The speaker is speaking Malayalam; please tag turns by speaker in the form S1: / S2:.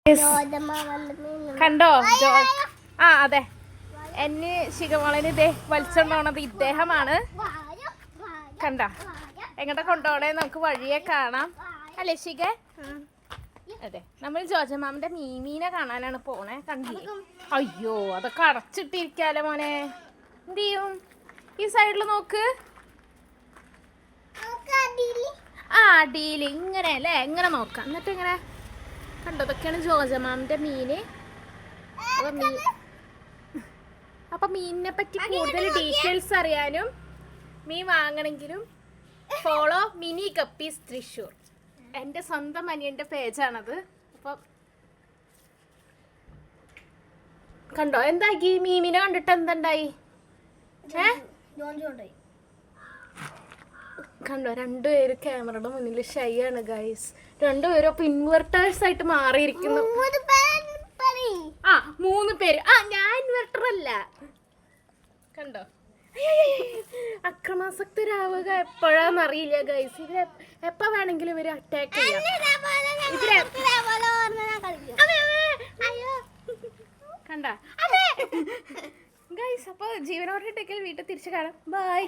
S1: കണ്ടോ ആ അതെ എന്നെ ശിഖമോളന് ഇതേ വലിച്ചോണ്ടോണത് ഇദ്ദേഹമാണ്. കണ്ട എങ്ങോട്ടാ കൊണ്ടുപോണേ നമുക്ക് വഴിയെ കാണാം അല്ലേ ശിഖ? അതെ നമ്മൾ ജോജമാമിന്റെ മീമീനെ കാണാനാണ് പോണേ. കണ്ടില്ലേ? അയ്യോ അതൊക്കെ അടച്ചിട്ടിരിക്കാലോ മോനെ. എന്ത് ചെയ്യും? ഈ സൈഡിൽ നോക്ക്. ആ അടിയിൽ ഇങ്ങനെ അല്ലേ, ഇങ്ങനെ നോക്കാം. എന്നിട്ട് ഇങ്ങനെ കണ്ടോ, ഇതൊക്കെയാണ് ജോജമാമിന്റെ മീന്. അപ്പൊ മീനിനെ പറ്റി കൂടുതൽ ഡീറ്റെയിൽസ് അറിയാനും മീൻ വാങ്ങണമെങ്കിലും ഫോളോ മിനി ഗപ്പീസ് തൃശ്ശൂർ. എൻ്റെ സ്വന്തം അനിയൻ്റെ പേജാണത്. അപ്പം കണ്ടോ എന്താക്കി മീമിനെ കണ്ടിട്ട് എന്തുണ്ടായി? കണ്ടോ രണ്ടുപേരും ക്യാമറയുടെ മുന്നിൽ ഷൈ ആണ് ഗൈസ്. രണ്ടുപേരും അപ്പൊ ഇൻവെർട്ടേഴ്സ് ആയിട്ട് മാറിയിരിക്കുന്നു. ആ 3 പേര്. ആ ഞാൻ ഇൻവെർട്ടർ അല്ല. കണ്ടോ അക്രമാസക്തരാവുക എപ്പോഴാന്നറിയില്ല ഗൈസ്. ഇവരെ എപ്പോ വേണമെങ്കിലും ഇവര് അറ്റാക്ക് ചെയ്യാം. കണ്ട ഗൈസ്. അപ്പൊ ജീവനോടെ വീട്ടിൽ തിരിച്ചു കാണാം. ബൈ.